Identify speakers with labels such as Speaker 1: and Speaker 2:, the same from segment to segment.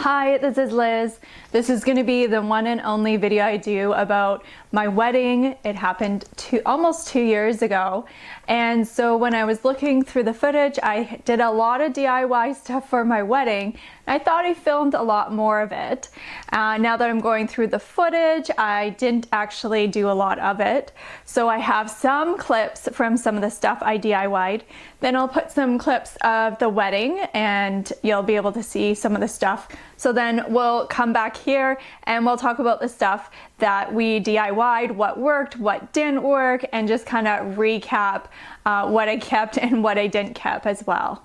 Speaker 1: Hi, this is Liz. This is going to be the one and only video I do about my wedding. It happened almost 2 years ago. And so when I was looking through the footage, I did a lot of DIY stuff for my wedding. I thought I filmed a lot more of it. Now that I'm going through the footage, I didn't actually do a lot of it. So I have some clips from some of the stuff I DIY'd. Then I'll put some clips of the wedding and you'll be able to see some of the stuff. So then we'll come back here and we'll talk about the stuff that we DIY'd, what worked, what didn't work, and just kind of recap what I kept and what I didn't keep as well.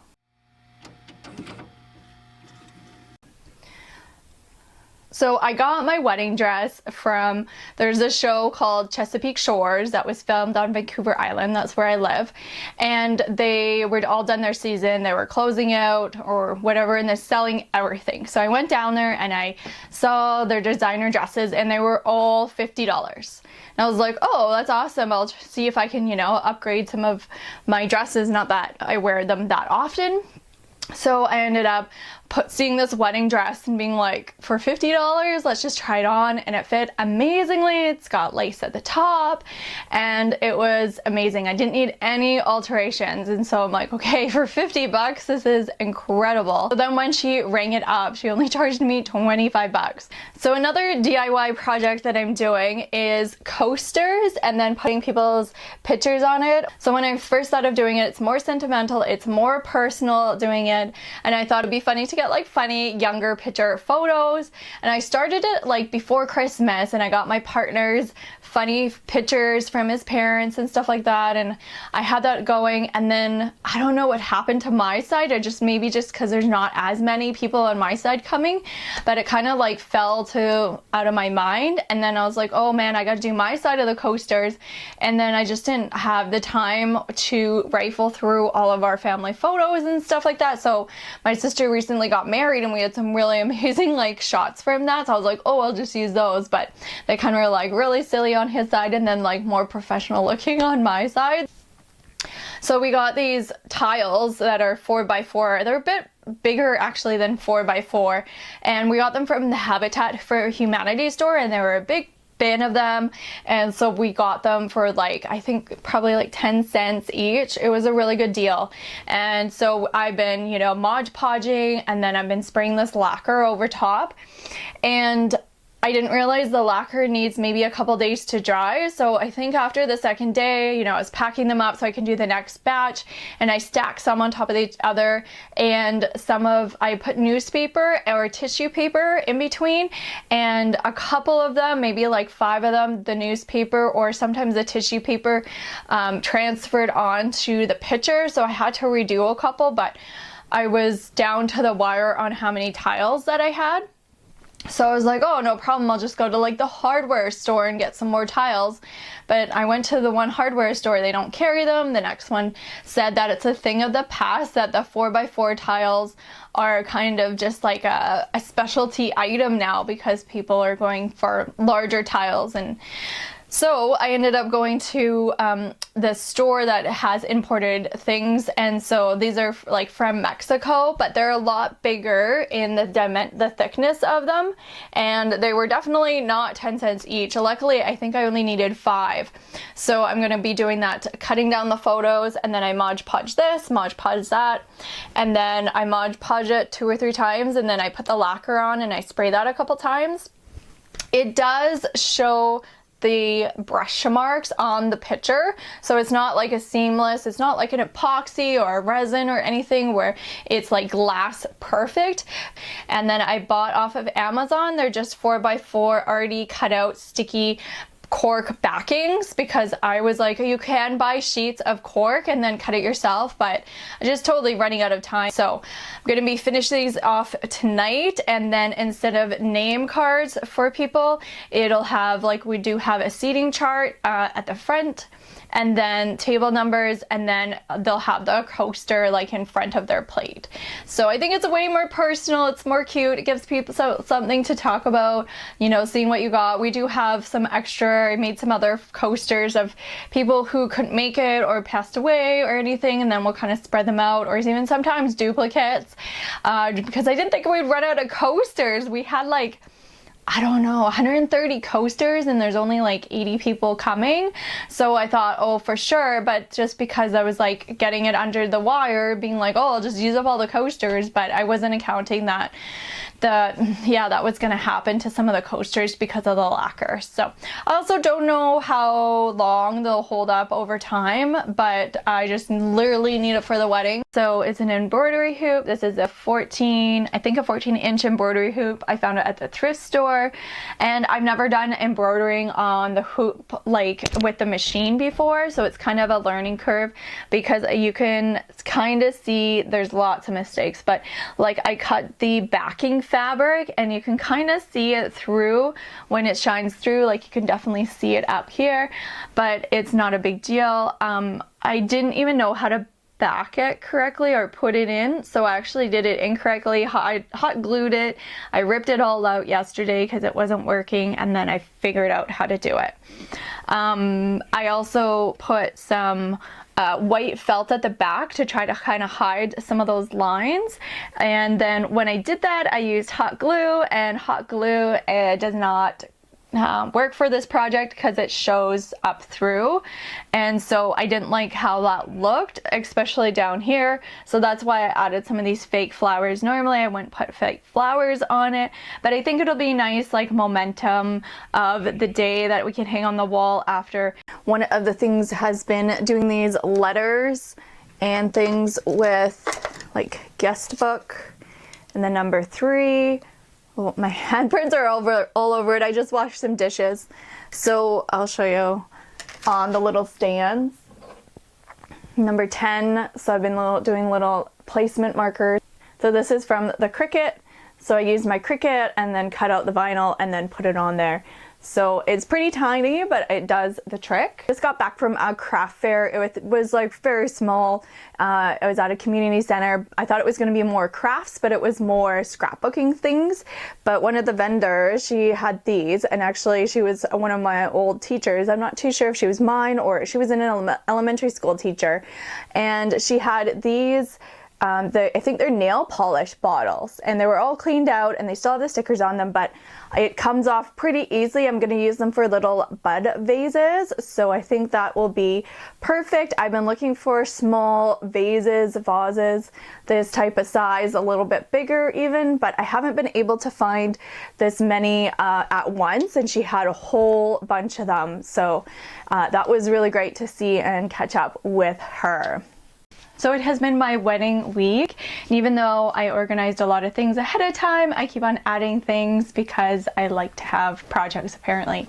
Speaker 1: So I got my wedding dress from, there's a show called Chesapeake Shores that was filmed on Vancouver Island. That's where I live. And they were all done their season. They were closing out or whatever, and they're selling everything. So I went down there and I saw their designer dresses and they were all $50. And I was like, oh, that's awesome. I'll see if I can, upgrade some of my dresses. Not that I wear them that often. So I ended up seeing this wedding dress and being like, for $50, let's just try it on. And it fit amazingly. It's got lace at the top and it was amazing. I didn't need any alterations. And so I'm like, okay, for 50 bucks, this is incredible. So then when she rang it up, she only charged me 25 bucks. So another DIY project that I'm doing is coasters and then putting people's pictures on it. So when I first thought of doing it, it's more sentimental, it's more personal doing it. And I thought it'd be funny to get like funny younger picture photos, and I started it like before Christmas, and I got my partner's funny pictures from his parents and stuff like that, and I had that going. And then I don't know what happened to my side. I just maybe just because there's not as many people on my side coming, but it kind of like fell out of my mind. And then I was like, oh man, I got to do my side of the coasters, and then I just didn't have the time to rifle through all of our family photos and stuff like that. So my sister recently got married and we had some really amazing like shots from that, so I was like, oh, I'll just use those. But they kind of were like really silly on his side and then like more professional looking on my side. So we got these tiles that are 4x4. They're a bit bigger actually than 4x4, and we got them from the Habitat for Humanity store, and they were a big bin of them. And so we got them for like, I think probably like 10 cents each. It was a really good deal. And so I've been, Mod Podging, and then I've been spraying this lacquer over top. And I didn't realize the lacquer needs maybe a couple days to dry. So I think after the second day, I was packing them up so I can do the next batch, and I stacked some on top of each other, and I put newspaper or tissue paper in between, and a couple of them, maybe like 5 of them, the newspaper or sometimes the tissue paper transferred onto the picture. So I had to redo a couple, but I was down to the wire on how many tiles that I had. So I was like, oh, no problem, I'll just go to like the hardware store and get some more tiles. But I went to the one hardware store, they don't carry them. The next one said that it's a thing of the past, that the 4x4 tiles are kind of just like a specialty item now because people are going for larger tiles. And so I ended up going to the store that has imported things, and so these are like from Mexico, but they're a lot bigger in the thickness of them, and they were definitely not 10 cents each. Luckily, I think I only needed 5. So I'm going to be doing that, cutting down the photos, and then I Mod Podge this, Mod Podge that, and then I Mod Podge it 2 or 3 times, and then I put the lacquer on and I spray that a couple times. It does show the brush marks on the picture, so it's not like a seamless, it's not like an epoxy or a resin or anything where it's like glass perfect. And then I bought off of Amazon, they're just 4x4 already cut out sticky cork backings, because I was like, you can buy sheets of cork and then cut it yourself, but I'm just totally running out of time. So I'm going to be finishing these off tonight, and then instead of name cards for people, it'll have, like we do have a seating chart at the front, and then table numbers, and then they'll have the coaster like in front of their plate. So I think it's way more personal, it's more cute, it gives people something to talk about, you know, seeing what you got. We do have some extra, I made some other coasters of people who couldn't make it or passed away or anything, and then we'll kind of spread them out, or even sometimes duplicates, because I didn't think we'd run out of coasters. We had like, I don't know, 130 coasters, and there's only like 80 people coming. So I thought, oh, for sure. But just because I was like getting it under the wire, being like, oh, I'll just use up all the coasters. But I wasn't accounting that that was going to happen to some of the coasters because of the lacquer. So I also don't know how long they'll hold up over time, but I just literally need it for the wedding. So it's an embroidery hoop. This is a 14-inch embroidery hoop. I found it at the thrift store, and I've never done embroidering on the hoop like with the machine before, so it's kind of a learning curve, because you can kind of see there's lots of mistakes, but like I cut the backing fabric and you can kind of see it through when it shines through, like you can definitely see it up here, but it's not a big deal. I didn't even know how to back it correctly or put it in, so I actually did it incorrectly. I hot glued it. I ripped it all out yesterday because it wasn't working, and then I figured out how to do it. I also put some white felt at the back to try to kind of hide some of those lines, and then when I did that I used hot glue, and hot glue does not work for this project because it shows up through, and so I didn't like how that looked, especially down here, so that's why I added some of these fake flowers. Normally I wouldn't put fake flowers on it, but I think it'll be nice, like momentum of the day that we can hang on the wall after. One of the things has been doing these letters and things with like guest book and the number 3. Oh, my handprints are all over it. I just washed some dishes. So I'll show you on the little stands. Number 10, so I've been doing little placement markers. So this is from the Cricut. So I used my Cricut and then cut out the vinyl and then put it on there. So it's pretty tiny, but it does the trick. Just got back from a craft fair. It was like very small. It was at a community center. I thought it was going to be more crafts, but it was more scrapbooking things. But one of the vendors, she had these, and actually she was one of my old teachers. I'm not too sure if she was mine or she was an elementary school teacher. And she had these I think they're nail polish bottles, and they were all cleaned out and they still have the stickers on them, but it comes off pretty easily. I'm going to use them for little bud vases, so I think that will be perfect. I've been looking for small vases, this type of size, a little bit bigger even, but I haven't been able to find this many at once, and she had a whole bunch of them, so that was really great to see and catch up with her. So it has been my wedding week, and even though I organized a lot of things ahead of time, I keep on adding things because I like to have projects apparently.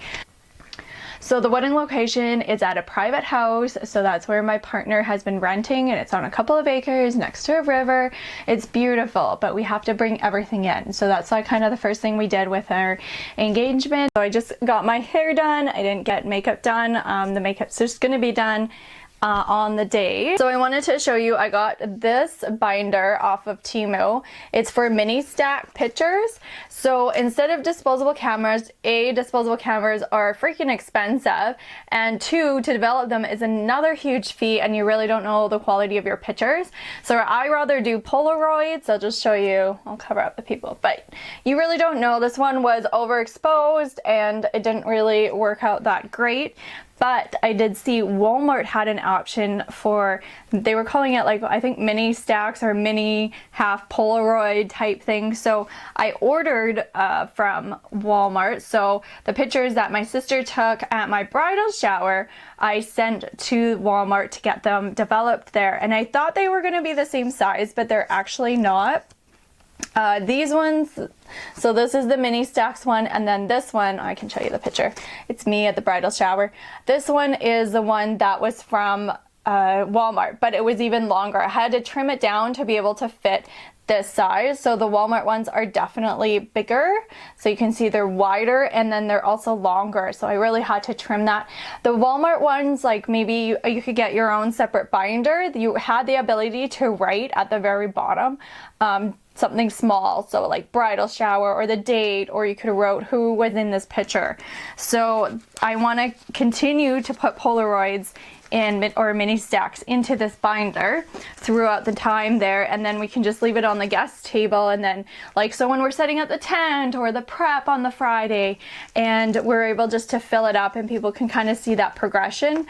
Speaker 1: So the wedding location is at a private house, so that's where my partner has been renting, and it's on a couple of acres next to a river. It's beautiful, but we have to bring everything in. So that's like kind of the first thing we did with our engagement. So I just got my hair done. I didn't get makeup done. The makeup's just gonna be done on the day. So I wanted to show you, I got this binder off of Temu. It's for mini stack pictures. So instead of disposable cameras, disposable cameras are freaking expensive, and 2, to develop them is another huge fee, and you really don't know the quality of your pictures. So I rather do Polaroids. I'll just show you, I'll cover up the people, but you really don't know. This one was overexposed and it didn't really work out that great. But I did see Walmart had an option for, they were calling it like, I think mini stacks or mini half Polaroid type thing. So I ordered from Walmart. So the pictures that my sister took at my bridal shower, I sent to Walmart to get them developed there. And I thought they were going to be the same size, but they're actually not. These ones, so this is the mini stacks one, and then this one, I can show you the picture. It's me at the bridal shower. This one is the one that was from Walmart, but it was even longer. I had to trim it down to be able to fit this size. So the Walmart ones are definitely bigger. So you can see they're wider, and then they're also longer. So I really had to trim that. The Walmart ones, like maybe you could get your own separate binder. You had the ability to write at the very bottom something small, so like bridal shower or the date, or you could have wrote who was in this picture. So I want to continue to put Polaroids in or mini stacks into this binder throughout the time there, and then we can just leave it on the guest table, and then like so when we're setting up the tent or the prep on the Friday, and we're able just to fill it up and people can kind of see that progression.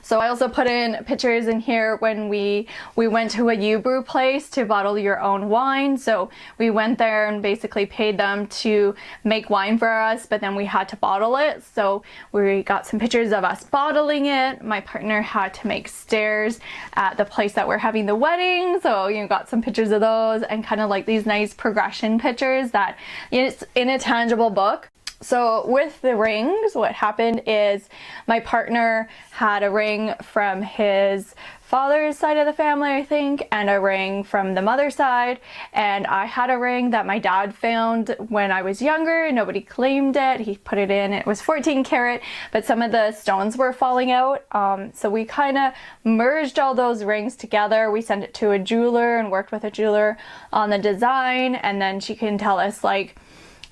Speaker 1: So I also put in pictures in here when we went to a U-Brew place to bottle your own wine. So we went there and basically paid them to make wine for us, but then we had to bottle it. So we got some pictures of us bottling it. My partner had to make stairs at the place that we're having the wedding. So you got some pictures of those and kind of like these nice progression pictures that it's in a tangible book. So with the rings, what happened is my partner had a ring from his father's side of the family, I think, and a ring from the mother's side, and I had a ring that my dad found when I was younger. Nobody claimed it. He put it in. It was 14 karat, but some of the stones were falling out. So we kind of merged all those rings together. We sent it to a jeweler and worked with a jeweler on the design, and then she can tell us like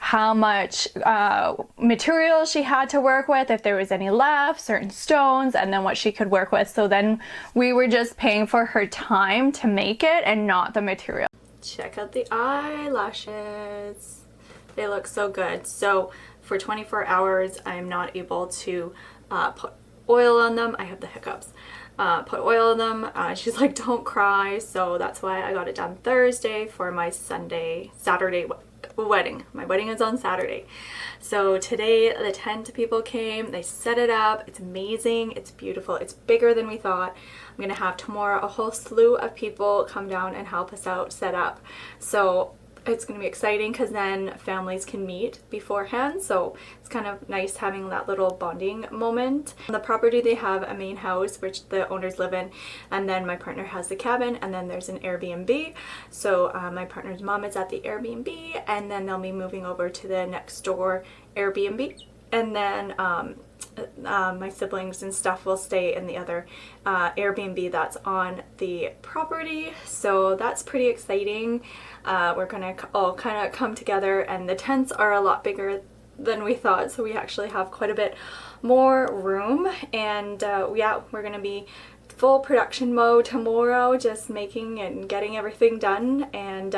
Speaker 1: how much material she had to work with, if there was any left, certain stones, and then what she could work with. So then we were just paying for her time to make it and not the material. Check out the eyelashes. They look so good. So for 24 hours, I'm not able to put oil on them. I have the hiccups. Put oil on them. She's like, don't cry. So that's why I got it done Thursday for my Saturday wedding. My wedding is on Saturday. So today the tent people came, they set it up. It's amazing. It's beautiful. It's bigger than we thought. I'm gonna have tomorrow a whole slew of people come down and help us out set up. So it's going to be exciting because then families can meet beforehand, so it's kind of nice having that little bonding moment. On the property they have a main house which the owners live in, and then my partner has the cabin, and then there's an Airbnb. So my partner's mom is at the Airbnb, and then they'll be moving over to the next door Airbnb, and then my siblings and stuff will stay in the other Airbnb that's on the property. So that's pretty exciting. We're gonna all kind of come together, and the tents are a lot bigger than we thought, so we actually have quite a bit more room. And yeah, we're gonna be full production mode tomorrow, just making and getting everything done. And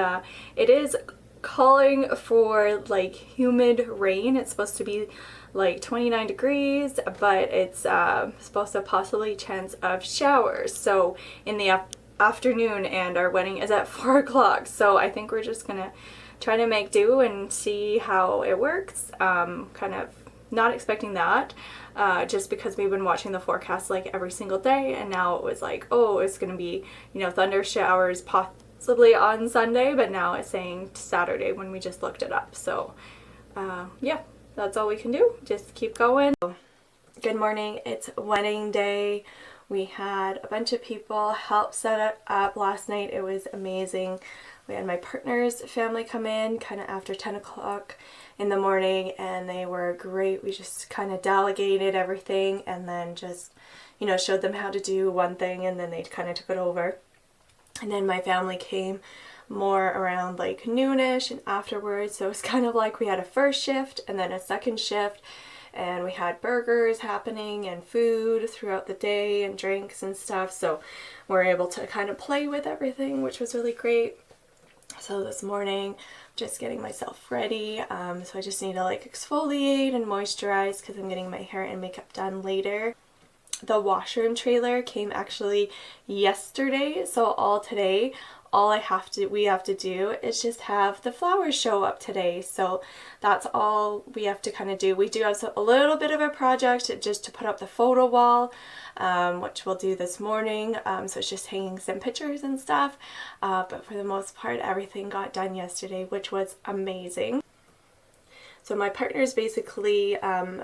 Speaker 1: it is calling for like humid rain. It's supposed to be like 29 degrees, but it's supposed to possibly chance of showers. So in the afternoon, and our wedding is at 4 o'clock. So I think we're just gonna try to make do and see how it works. Kind of not expecting that, just because we've been watching the forecast like every single day, and now it was like, oh, it's gonna be, you know, thunder showers possibly on Sunday, but now it's saying Saturday when we just looked it up. So yeah, that's all we can do. Just keep going. Good morning. It's wedding day. We had a bunch of people help set it up last night. It was amazing. We had my partner's family come in kind of after 10 o'clock in the morning, and they were great. We just kind of delegated everything and then just, you know, showed them how to do one thing, and then they kind of took it over. And then my family came more around like noonish and afterwards. So it was kind of like we had a first shift and then a second shift, and we had burgers happening and food throughout the day and drinks and stuff. So we're able to kind of play with everything, which was really great. So this morning, just getting myself ready. So I just need to like exfoliate and moisturize because I'm getting my hair and makeup done later. The washroom trailer came actually yesterday, so all today, all we have to do is just have the flowers show up today. So that's all we have to kind of do. We do have a little bit of a project just to put up the photo wall, which we'll do this morning. So it's just hanging some pictures and stuff. But for the most part, everything got done yesterday, which was amazing.
Speaker 2: So my partner is basically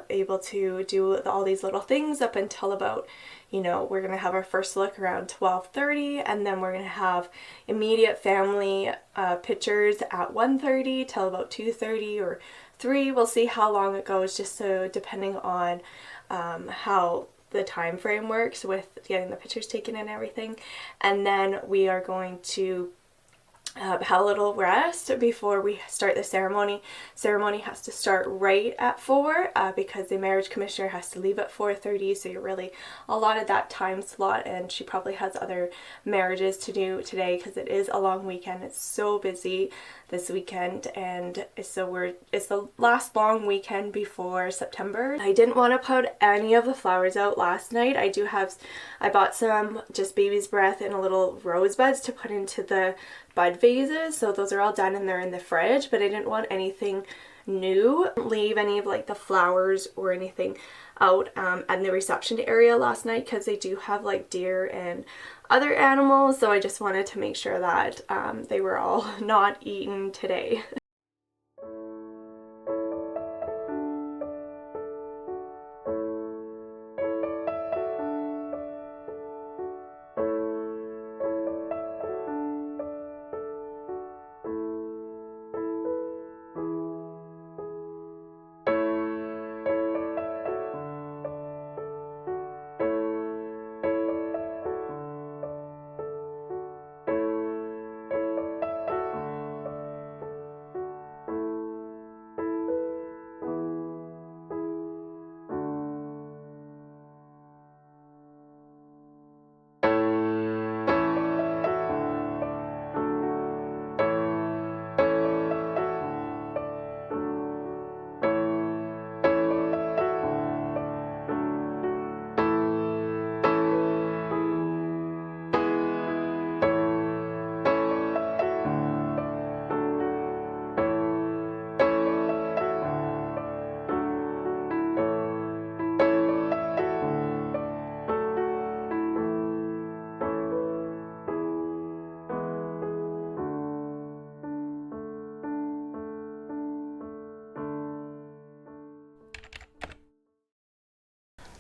Speaker 2: able to do all these little things up until about, you know, we're going to have our first look around 12:30, and then we're going to have immediate family pictures at 1:30 till about 2:30 or 3. We'll see how long it goes, just so depending on how the time frame works with getting the pictures taken and everything. And then we are going to have a little rest before we start the ceremony. Ceremony has to start right at 4 because the marriage commissioner has to leave at 4:30, so you're really allotted that time slot, and she probably has other marriages to do today because it is a long weekend. It's so busy this weekend, and it's the last long weekend before September. I didn't want to put any of the flowers out last night. I bought some just baby's breath in a little rose buds to put into the bud vases, so those are all done and they're in the fridge, but I didn't want anything new. Leave any of like the flowers or anything out at the reception area last night because they do have like deer and other animals, so I just wanted to make sure that they were all not eaten today.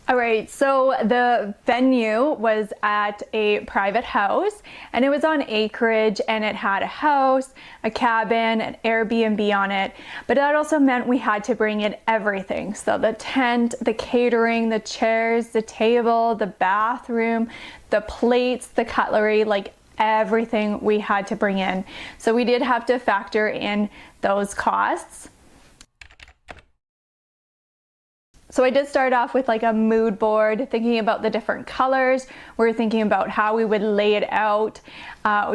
Speaker 1: All right, so the venue was at a private house, and it was on acreage, and it had a house, a cabin, an Airbnb on it, but that also meant we had to bring in everything. So the tent, the catering, the chairs, the table, the bathroom, the plates, the cutlery, like everything we had to bring in. So we did have to factor in those costs. So I did start off with like a mood board, thinking about the different colors. We were thinking about how we would lay it out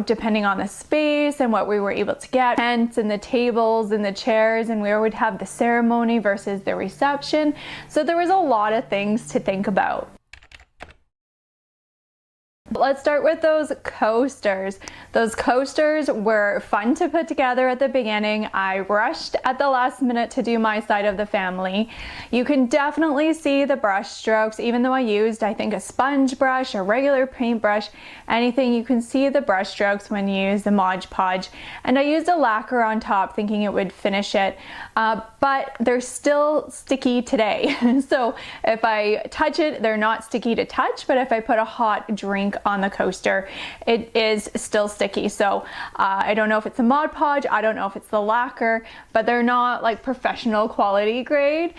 Speaker 1: depending on the space and what we were able to get. Tents and the tables and the chairs, and where we'd have the ceremony versus the reception. So there was a lot of things to think about. Let's start with those coasters. Those coasters were fun to put together at the beginning. I rushed at the last minute to do my side of the family. You can definitely see the brush strokes, even though I used, I think, a sponge brush, a regular paintbrush, anything, you can see the brush strokes when you use the Mod Podge. And I used a lacquer on top thinking it would finish it, but they're still sticky today. So if I touch it, they're not sticky to touch, but if I put a hot drink on the coaster, it is still sticky. So I don't know if it's a Mod Podge, I don't know if it's the lacquer, but they're not like professional quality grade.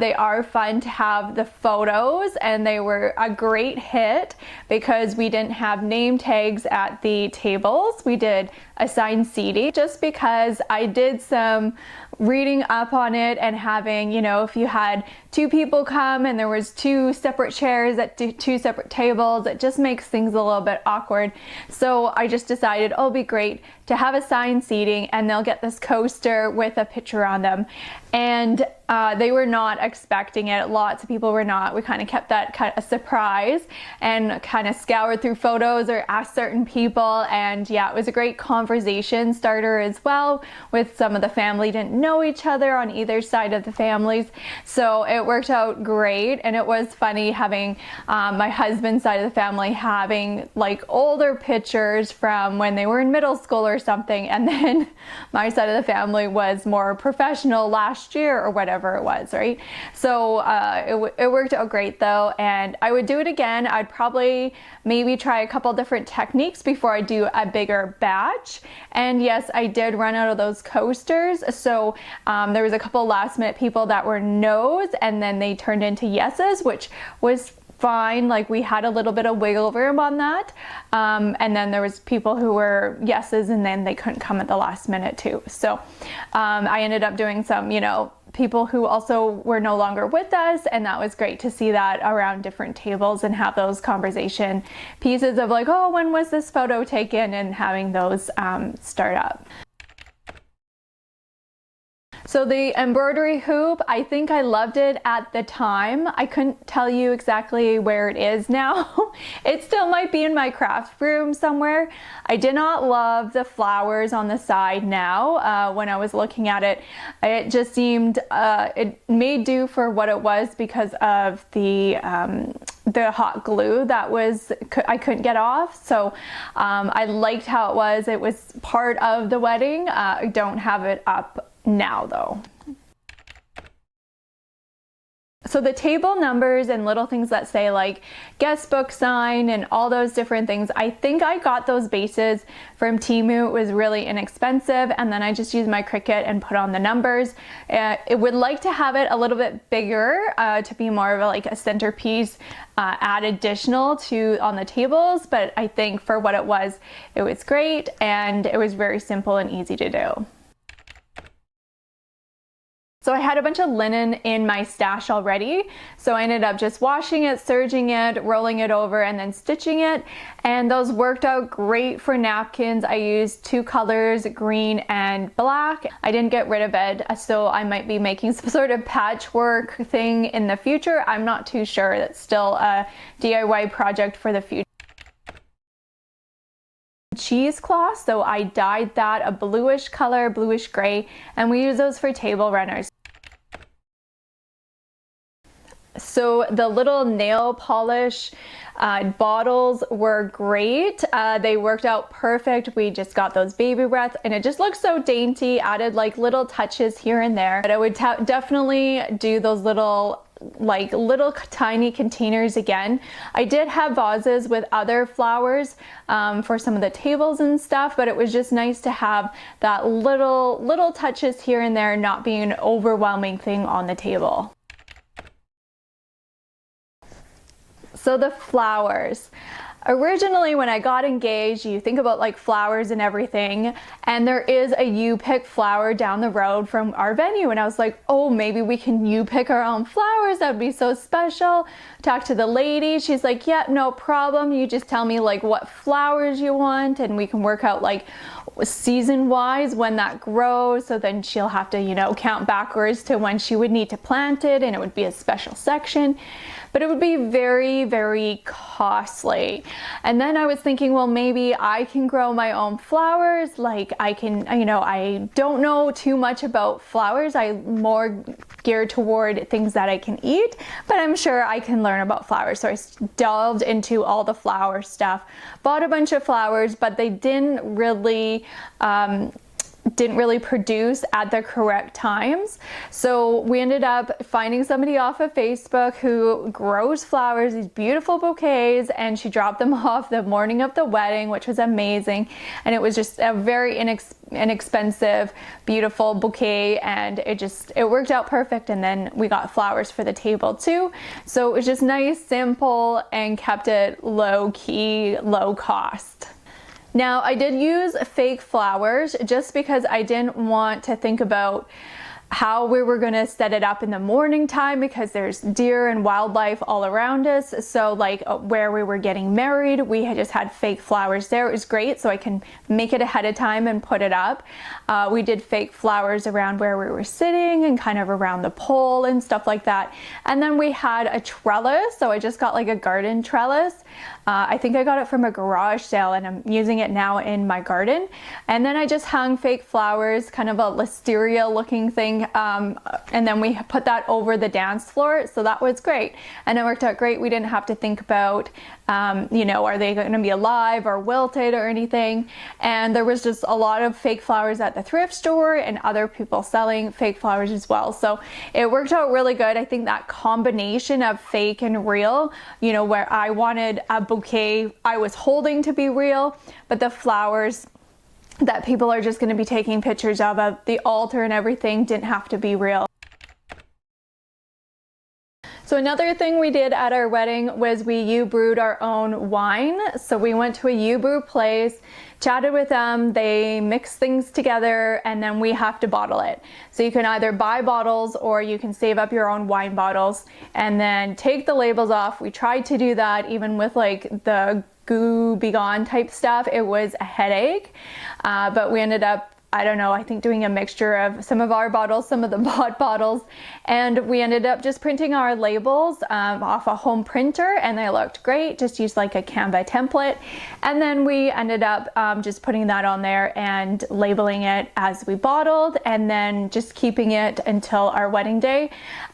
Speaker 1: They are fun to have the photos, and they were a great hit because we didn't have name tags at the tables. We did assigned seating just because I did some reading up on it, and having, you know, if you had two people come and there was two separate chairs at two separate tables, it just makes things a little bit awkward. So I just decided, oh, it'll be great to have assigned seating, and they'll get this coaster with a picture on them. And they were not expecting it. Lots of people were not. We kind of kept that kind of a surprise and kind of scoured through photos or asked certain people. And yeah, it was a great conversation starter as well, with some of the family didn't know each other on either side of the families. So it worked out great. And it was funny having my husband's side of the family having like older pictures from when they were in middle school or something. And then my side of the family was more professional last year or whatever it was, right? So it worked out great though, and I would do it again. I'd probably maybe try a couple different techniques before I do a bigger batch. And yes, I did run out of those coasters, so there was a couple last minute people that were no's and then they turned into yeses, which was fine. Like, we had a little bit of wiggle room on that, and then there was people who were yeses and then they couldn't come at the last minute too. So I ended up doing some, you know, people who also were no longer with us, and that was great to see that around different tables and have those conversation pieces of like, oh, when was this photo taken, and having those start up. So the embroidery hoop, I think I loved it at the time. I couldn't tell you exactly where it is now. It still might be in my craft room somewhere. I did not love the flowers on the side now. When I was looking at it, it just seemed, it made do for what it was because of the hot glue that I couldn't get off. So I liked how it was. It was part of the wedding. I don't have it up now though. So the table numbers and little things that say like guest book sign and all those different things, I think I got those bases from Temu. It was really inexpensive, and then I just used my Cricut and put on the numbers. It would like to have it a little bit bigger to be more of like a centerpiece, add additional to on the tables, but I think for what it was great, and it was very simple and easy to do. So I had a bunch of linen in my stash already, so I ended up just washing it, serging it, rolling it over, and then stitching it, and those worked out great for napkins. I used two colors, green and black. I didn't get rid of it, so I might be making some sort of patchwork thing in the future. I'm not too sure. That's still a DIY project for the future. Cheesecloth, so I dyed that a bluish color, bluish gray, and we use those for table runners. So the little nail polish bottles were great. They worked out perfect. We just got those baby breath, and it just looks so dainty, added like little touches here and there. But I would definitely do those little tiny containers again. I did have vases with other flowers for some of the tables and stuff, but it was just nice to have that little touches here and there, not being an overwhelming thing on the table. So the flowers. Originally, when I got engaged, you think about like flowers and everything, and there is a U-pick flower down the road from our venue, and I was like, oh, maybe we can U-pick our own flowers. That would be so special. Talked to the lady. She's like, yeah, no problem. You just tell me like what flowers you want, and we can work out like season-wise when that grows. So then she'll have to, you know, count backwards to when she would need to plant it, and it would be a special section. But it would be very, very costly. And then I was thinking, well, maybe I can grow my own flowers. Like I can, you know, I don't know too much about flowers. I'm more geared toward things that I can eat, but I'm sure I can learn about flowers. So I delved into all the flower stuff, bought a bunch of flowers, but they didn't really produce at the correct times. So we ended up finding somebody off of Facebook who grows flowers, these beautiful bouquets, and she dropped them off the morning of the wedding, which was amazing. And it was just a very inexpensive, beautiful bouquet, and it worked out perfect. And then we got flowers for the table too. So it was just nice, simple, and kept it low key, low cost. Now, I did use fake flowers just because I didn't want to think about how we were gonna set it up in the morning time because there's deer and wildlife all around us. So like where we were getting married, we had just had fake flowers there. It was great, so I can make it ahead of time and put it up. We did fake flowers around where we were sitting and kind of around the pole and stuff like that. And then we had a trellis, so I just got like a garden trellis. I think I got it from a garage sale and I'm using it now in my garden. And then I just hung fake flowers, kind of a listeria looking thing, and then we put that over the dance floor, so that was great and it worked out great. We didn't have to think about you know, are they going to be alive or wilted or anything. And there was just a lot of fake flowers at the thrift store and other people selling fake flowers as well, so it worked out really good. I think that combination of fake and real, you know, where I wanted a bouquet I was holding to be real, but the flowers that people are just going to be taking pictures of the altar and everything didn't have to be real. So another thing we did at our wedding was we brewed our own wine. So we went to a brew place, chatted with them, they mix things together, and then we have to bottle it. So you can either buy bottles or you can save up your own wine bottles and then take the labels off. We tried to do that even with like the goo be gone type stuff. It was a headache, but we ended up, I don't know, I think doing a mixture of some of our bottles, some of the bought bottles, and we ended up just printing our labels off a home printer, and they looked great. Just used like a Canva template, and then we ended up just putting that on there and labeling it as we bottled, and then just keeping it until our wedding day.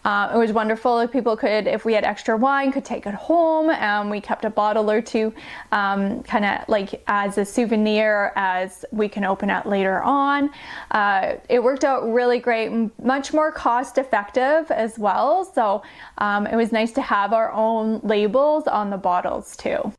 Speaker 1: It was wonderful. If people could, if we had extra wine, could take it home. We kept a bottle or two kind of like as a souvenir as we can open it later on. It worked out really great, much more cost effective as well. So it was nice to have our own labels on the bottles too.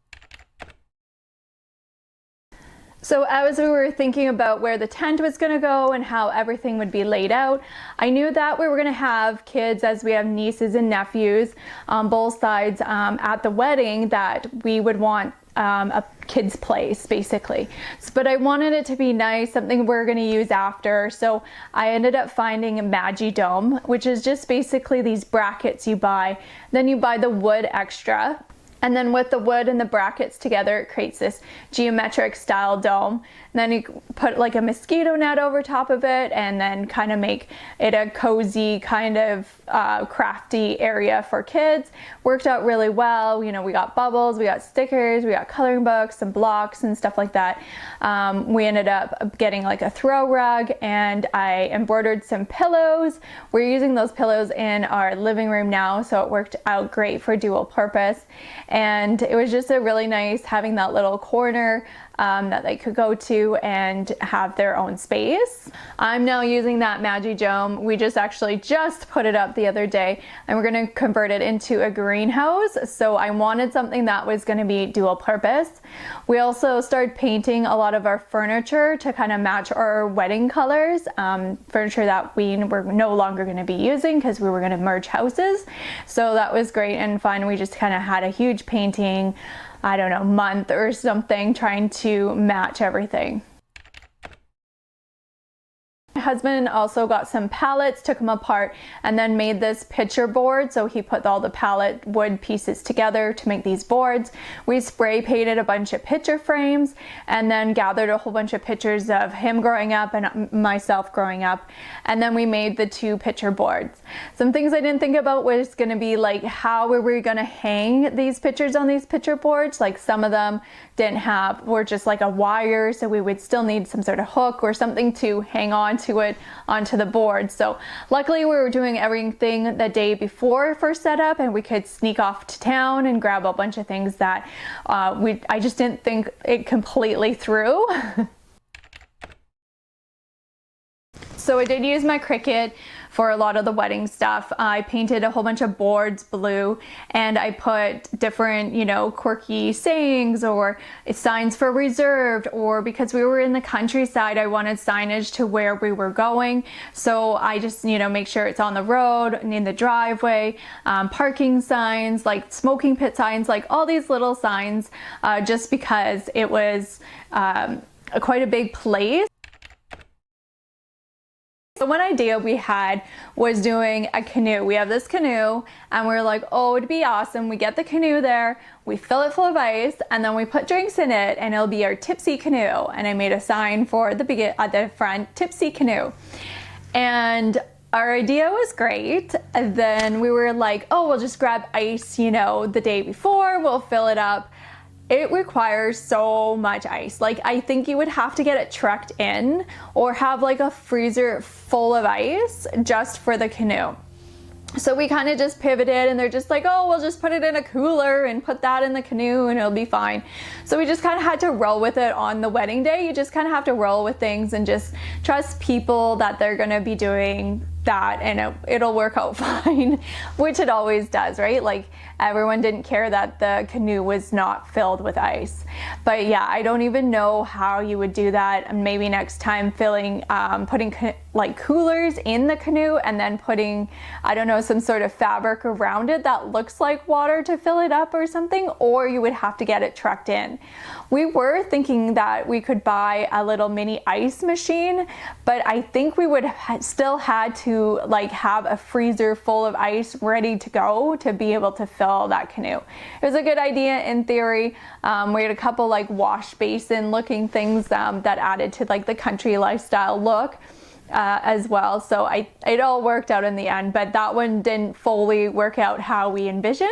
Speaker 1: So as we were thinking about where the tent was going to go and how everything would be laid out, I knew that we were going to have kids, as we have nieces and nephews on both sides at the wedding, that we would want a kid's place basically. But I wanted it to be nice, something we're going to use after. So I ended up finding a Magi Dome, which is just basically these brackets you buy. Then you buy the wood extra. And then with the wood and the brackets together, it creates this geometric style dome. And then you put like a mosquito net over top of it and then kind of make it a cozy kind of crafty area for kids. Worked out really well. You know, we got bubbles, we got stickers, we got coloring books, some blocks and stuff like that. We ended up getting like a throw rug, and I embroidered some pillows. We're using those pillows in our living room now, so it worked out great for dual purpose. And it was just a really nice having that little corner that they could go to and have their own space. I'm now using that Magi Dome. We just put it up the other day, and we're going to convert it into a greenhouse. So I wanted something that was going to be dual purpose. We also started painting a lot of our furniture to kind of match our wedding colors, furniture that we were no longer going to be using because we were going to merge houses. So that was great and fun. We just kind of had a huge painting, I don't know, month or something, trying to match everything. My husband also got some pallets, took them apart, and then made this picture board. So he put all the pallet wood pieces together to make these boards. We spray painted a bunch of picture frames and then gathered a whole bunch of pictures of him growing up and myself growing up. And then we made the two picture boards. Some things I didn't think about was going to be like, how were we going to hang these pictures on these picture boards? Like some of them were just like a wire, so we would still need some sort of hook or something to hang on to it onto the board. So luckily we were doing everything the day before for setup, and we could sneak off to town and grab a bunch of things that I just didn't think it completely through. So I did use my Cricut for a lot of the wedding stuff. I painted a whole bunch of boards blue, and I put different, you know, quirky sayings or signs for reserved, or because we were in the countryside, I wanted signage to where we were going. So I just, you know, make sure it's on the road and in the driveway, parking signs, like smoking pit signs, like all these little signs, just because it was quite a big place. So one idea we had was doing a canoe. We have this canoe and we're like, oh, it'd be awesome. We get the canoe there, we fill it full of ice, and then we put drinks in it, and it'll be our tipsy canoe. And I made a sign for the front, tipsy canoe. And our idea was great. And then we were like, oh, we'll just grab ice, you know, the day before, we'll fill it up. It requires so much ice. Like, I think you would have to get it trucked in or have like a freezer full of ice just for the canoe. So we kind of just pivoted, and they're just like, oh, we'll just put it in a cooler and put that in the canoe and it'll be fine. So we just kind of had to roll with it on the wedding day. You just kind of have to roll with things and just trust people that they're going to be doing that, and it'll work out fine, which it always does, right? Like, everyone didn't care that the canoe was not filled with ice. But yeah, I don't even know how you would do that. Maybe next time putting like coolers in the canoe and then putting, I don't know, some sort of fabric around it that looks like water to fill it up or something, or you would have to get it trucked in. We were thinking that we could buy a little mini ice machine, but I think we would have still had to like have a freezer full of ice ready to go to be able to fill that canoe. It was a good idea in theory. We had a couple like wash basin looking things that added to like the country lifestyle look as well. So it all worked out in the end, but that one didn't fully work out how we envisioned.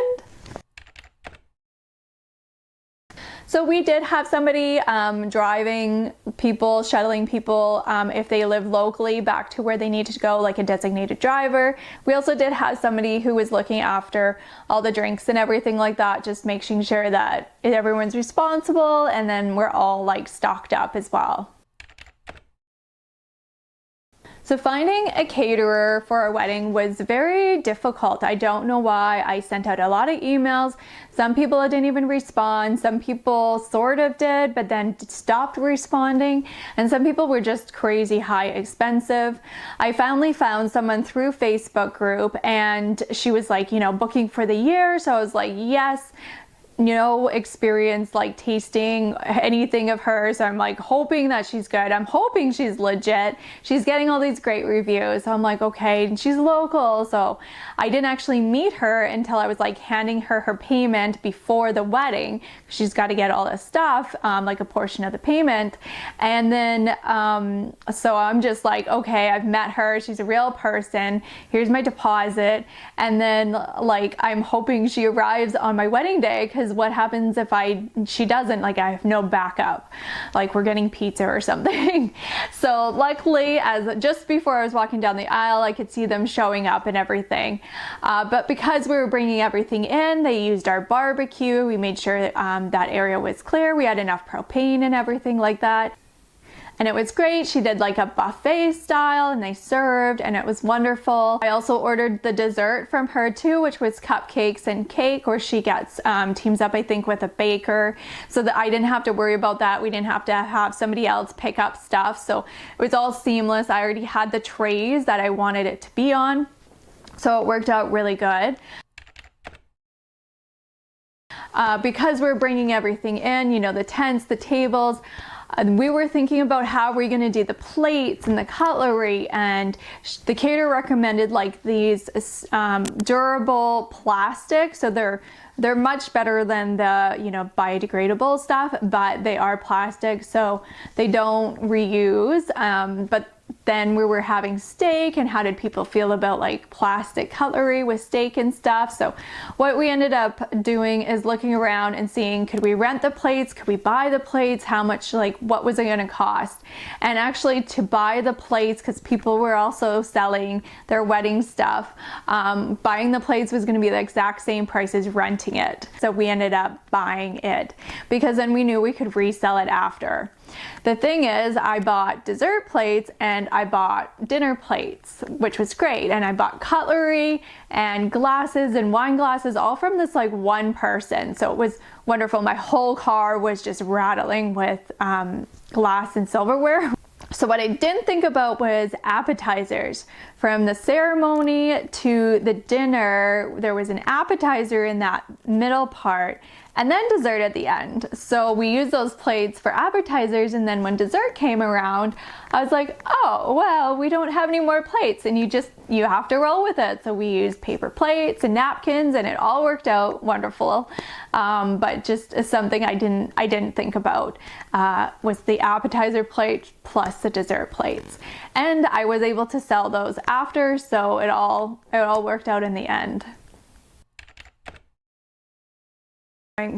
Speaker 1: So we did have somebody driving people, shuttling people if they live locally back to where they needed to go, like a designated driver. We also did have somebody who was looking after all the drinks and everything like that, just making sure that everyone's responsible, and then we're all like stocked up as well. So finding a caterer for our wedding was very difficult. I don't know why. I sent out a lot of emails. Some people didn't even respond. Some people sort of did, but then stopped responding. And some people were just crazy high expensive. I finally found someone through Facebook group, and she was like, you know, booking for the year. So I was like, yes. No experience like tasting anything of hers. So I'm like hoping that she's good. I'm hoping she's legit. She's getting all these great reviews. So I'm like, okay, and she's local. So I didn't actually meet her until I was like handing her her payment before the wedding. She's got to get all this stuff, like a portion of the payment. And then, so I'm just like, okay, I've met her. She's a real person. Here's my deposit. And then like, I'm hoping she arrives on my wedding day, because what happens if she doesn't, like I have no backup, like we're getting pizza or something. So luckily, as just before I was walking down the aisle, I could see them showing up and everything. But because we were bringing everything in, they used our barbecue. We made sure that area was clear. We had enough propane and everything like that. And it was great. She did like a buffet style, and they served, and it was wonderful. I also ordered the dessert from her too, which was cupcakes and cake, or she gets teams up, I think, with a baker, so that I didn't have to worry about that. We didn't have to have somebody else pick up stuff. So it was all seamless. I already had the trays that I wanted it to be on. So it worked out really good. Because we're bringing everything in, you know, the tents, the tables, we were thinking about how we're going to do the plates and the cutlery, and the caterer recommended like these durable plastic. So they're much better than the, you know, biodegradable stuff, but they are plastic, so they don't reuse. But then we were having steak, and how did people feel about like plastic cutlery with steak and stuff? So what we ended up doing is looking around and seeing, could we rent the plates? Could we buy the plates? How much, like, what was it going to cost? And actually to buy the plates, because people were also selling their wedding stuff, buying the plates was going to be the exact same price as renting it. So we ended up buying it, because then we knew we could resell it after. The thing is, I bought dessert plates and I bought dinner plates, which was great. And I bought cutlery and glasses and wine glasses, all from this like one person. So it was wonderful. My whole car was just rattling with glass and silverware. So what I didn't think about was appetizers. From the ceremony to the dinner, there was an appetizer in that middle part. and then dessert at the end. So we used those plates for appetizers, and then when dessert came around, I was like, oh, well, we don't have any more plates, and you have to roll with it. So we used paper plates and napkins, and it all worked out wonderful. But just something I didn't think about was the appetizer plate plus the dessert plates. And I was able to sell those after, so it all worked out in the end.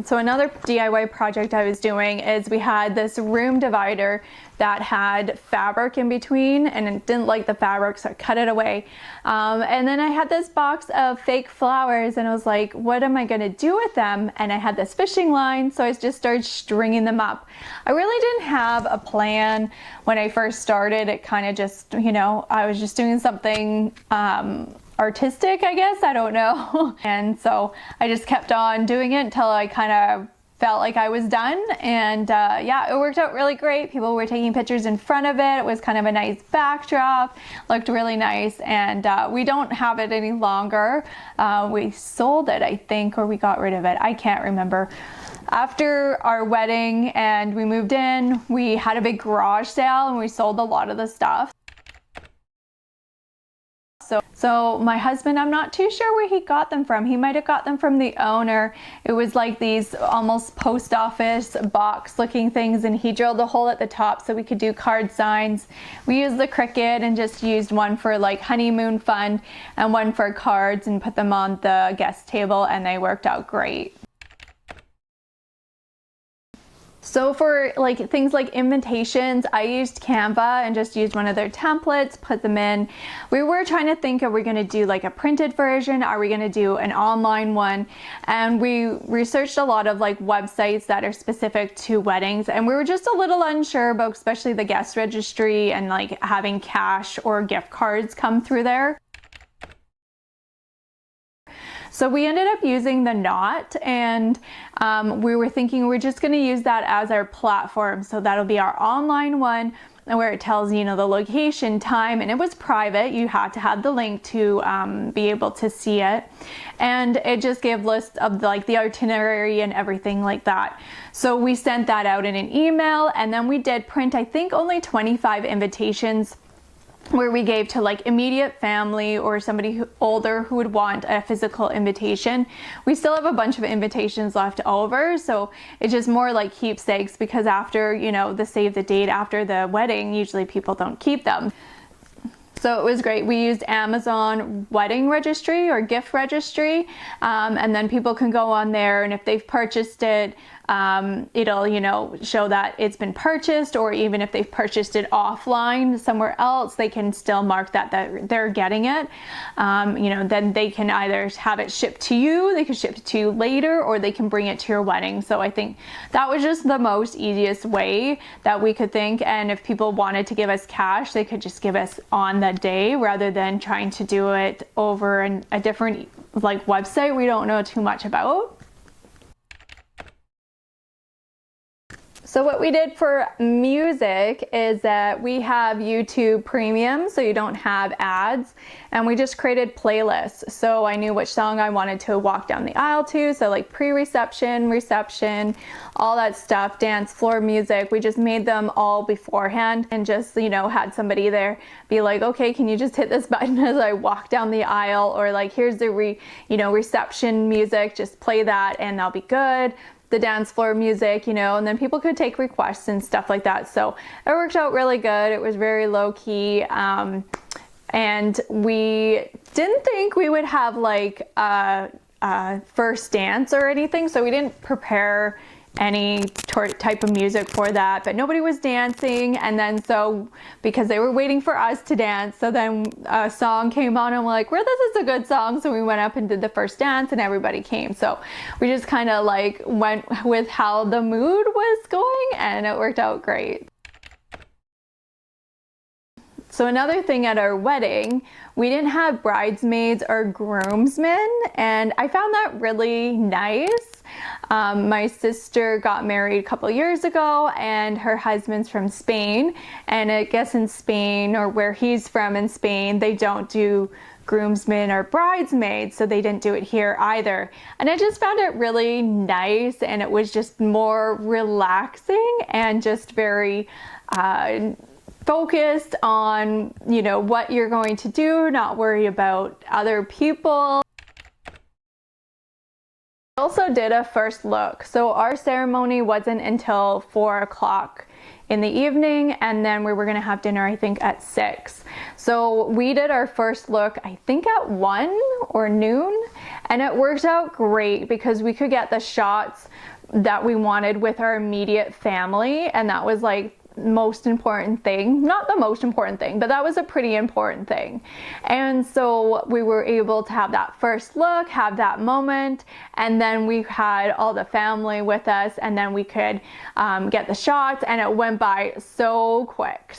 Speaker 1: So another DIY project I was doing is we had this room divider that had fabric in between, and it didn't like the fabric, so I cut it away. And then I had this box of fake flowers, and I was like, what am I gonna do with them? And I had this fishing line, so I just started stringing them up. I really didn't have a plan when I first started. It kind of just, I was just doing something artistic, I guess, I don't know. And so I just kept on doing it until I kind of felt like I was done. And yeah, it worked out really great. People were taking pictures in front of it. It was kind of a nice backdrop, looked really nice. And we don't have it any longer. We sold it, I think, or we got rid of it. I can't remember. After our wedding and we moved in, we had a big garage sale and we sold a lot of the stuff. So my husband, I'm not too sure where he got them from. He might have got them from the owner. It was like these almost post office box looking things, and he drilled a hole at the top so we could do card signs. We used the Cricut and just used one for like honeymoon fund and one for cards and put them on the guest table, and they worked out great. So for like things like invitations, I used Canva and just used one of their templates, put them in. We were trying to think, are we going to do like a printed version? Are we going to do an online one? And we researched a lot of like websites that are specific to weddings, and we were just a little unsure about especially the guest registry and like having cash or gift cards come through there. So we ended up using the Knot, and we were thinking we're just going to use that as our platform. So that'll be our online one where it tells, the location, time, and it was private. You had to have the link to be able to see it. And it just gave lists of like the itinerary and everything like that. So we sent that out in an email, and then we did print, I think, only 25 invitations, where we gave to like immediate family or somebody older who would want a physical invitation. We still have a bunch of invitations left over, so it's just more like keepsakes, because after, the save the date after the wedding, usually people don't keep them. So it was great. We used Amazon wedding registry or gift registry, and then people can go on there, and if they've purchased it, it'll, show that it's been purchased, or even if they've purchased it offline somewhere else, they can still mark that they're getting it. Then they can either have it shipped to you, they can ship it to you later, or they can bring it to your wedding. So I think that was just the most easiest way that we could think. And if people wanted to give us cash, they could just give us on the day rather than trying to do it over a different like website we don't know too much about. So what we did for music is that we have YouTube Premium, so you don't have ads, and we just created playlists. So I knew which song I wanted to walk down the aisle to, so like pre-reception, reception, all that stuff, dance floor music. We just made them all beforehand and just, had somebody there be like, okay, can you just hit this button as I walk down the aisle, or like, here's the reception music, just play that and that'll be good. The dance floor music, and then people could take requests and stuff like that. So it worked out really good. It was very low key. And we didn't think we would have like a first dance or anything. So we didn't prepare any type of music for that, but nobody was dancing. And then so because they were waiting for us to dance, so then a song came on and we're like, well, this is a good song, so we went up and did the first dance and everybody came. So we just kind of like went with how the mood was going, and it worked out great. So another thing at our wedding, we didn't have bridesmaids or groomsmen, and I found that really nice. My sister got married a couple years ago, and her husband's from Spain, and I guess in Spain, or where he's from in Spain, they don't do groomsmen or bridesmaids, so they didn't do it here either. And I just found it really nice, and it was just more relaxing and just very focused on, you know, what you're going to do, not worry about other people. I also did a first look. So our ceremony wasn't until 4 o'clock in the evening, and then we were gonna have dinner, I think, at 6. So we did our first look, I think at 1 or noon, and it worked out great because we could get the shots that we wanted with our immediate family, and that was like most important thing. Not the most important thing, but that was a pretty important thing. And so we were able to have that first look, have that moment, and then we had all the family with us, and then we could get the shots, and it went by so quick.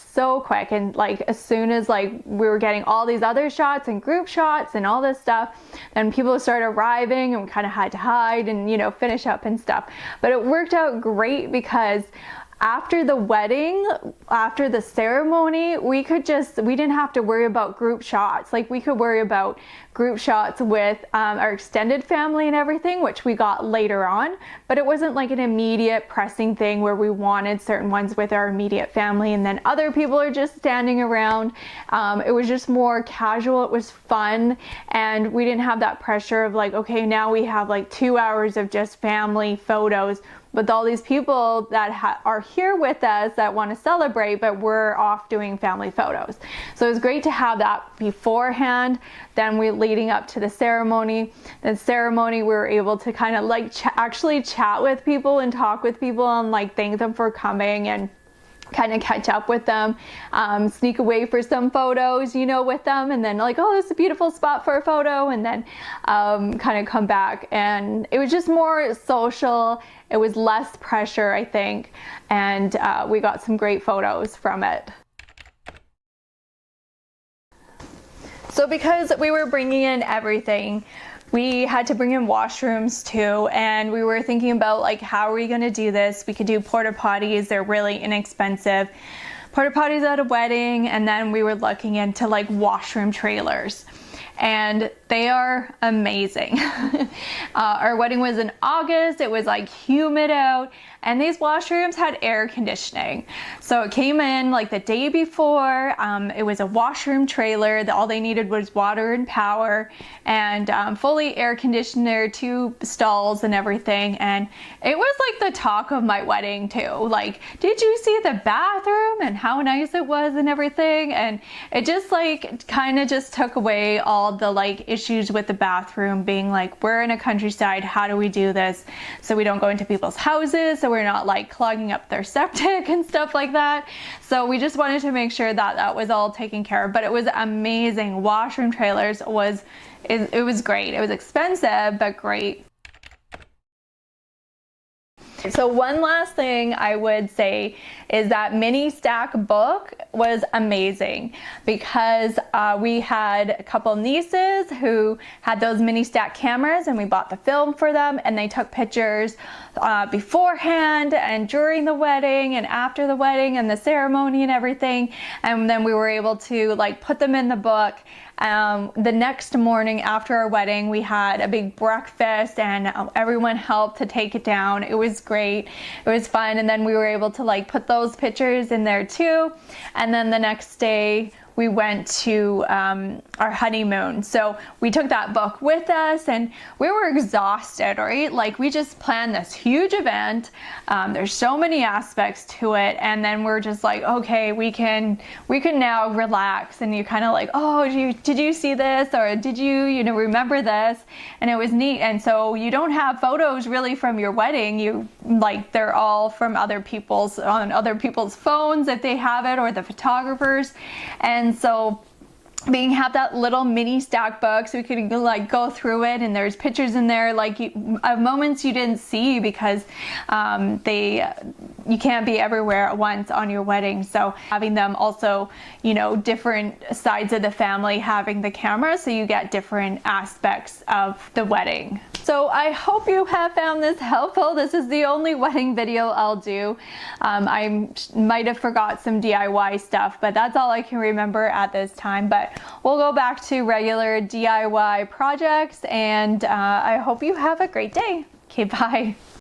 Speaker 1: And like as soon as like we were getting all these other shots and group shots and all this stuff, then people started arriving, and we kind of had to hide and, you know, finish up and stuff. But it worked out great because after the wedding, after the ceremony, we didn't have to worry about group shots. Like we could worry about group shots with our extended family and everything, which we got later on, but it wasn't like an immediate pressing thing where we wanted certain ones with our immediate family and then other people are just standing around. It was just more casual, it was fun, and we didn't have that pressure of like, okay, now we have like 2 hours of just family photos with all these people that are here with us that want to celebrate, but we're off doing family photos. So it was great to have that beforehand. Then we leading up to the ceremony. The ceremony, we were able to kind of like actually chat with people and talk with people and like thank them for coming and kind of catch up with them, sneak away for some photos, you know, with them, and then like, oh, this is a beautiful spot for a photo, and then kind of come back. And it was just more social. It was less pressure, I think, and we got some great photos from it. So because we were bringing in everything, we had to bring in washrooms too, and we were thinking about like, how are we going to do this? We could do porta potties. They're really inexpensive. Porta potties at a wedding, and then we were looking into like washroom trailers, and they are amazing. Our wedding was in August. It was like humid out, and these washrooms had air conditioning. So it came in like the day before. It was a washroom trailer. All they needed was water and power, and fully air conditioner, 2 stalls and everything. And it was like the talk of my wedding too. Like, did you see the bathroom and how nice it was and everything? And it just like kind of just took away all the like issues with the bathroom, being like, we're in a countryside, how do we do this so we don't go into people's houses, so we're not like clogging up their septic and stuff like that. So we just wanted to make sure that that was all taken care of. But it was amazing. Washroom trailers it was great. It was expensive, but great. So one last thing I would say is that mini stack book was amazing because we had a couple nieces who had those mini stack cameras, and we bought the film for them, and they took pictures beforehand and during the wedding and after the wedding and the ceremony and everything, and then we were able to like put them in the book. The next morning after our wedding, we had a big breakfast, and everyone helped to take it down. It was great. It was fun. And then we were able to like put those pictures in there too. And then the next day we went to our honeymoon. So we took that book with us, and we were exhausted, right? Like we just planned this huge event. There's so many aspects to it. And then we're just like, okay, we can now relax. And you kind of like, oh, did you see this? Or did you remember this? And it was neat. And so you don't have photos really from your wedding. They're all from on other people's phones if they have it, or the photographers. And so have that little mini stack book, so we could like go through it, and there's pictures in there like of moments you didn't see because you can't be everywhere at once on your wedding. So having them also, different sides of the family having the camera, so you get different aspects of the wedding. So I hope you have found this helpful. This is the only wedding video I'll do. I might have forgot some DIY stuff, but that's all I can remember at this time. But we'll go back to regular DIY projects, and I hope you have a great day. Okay, bye.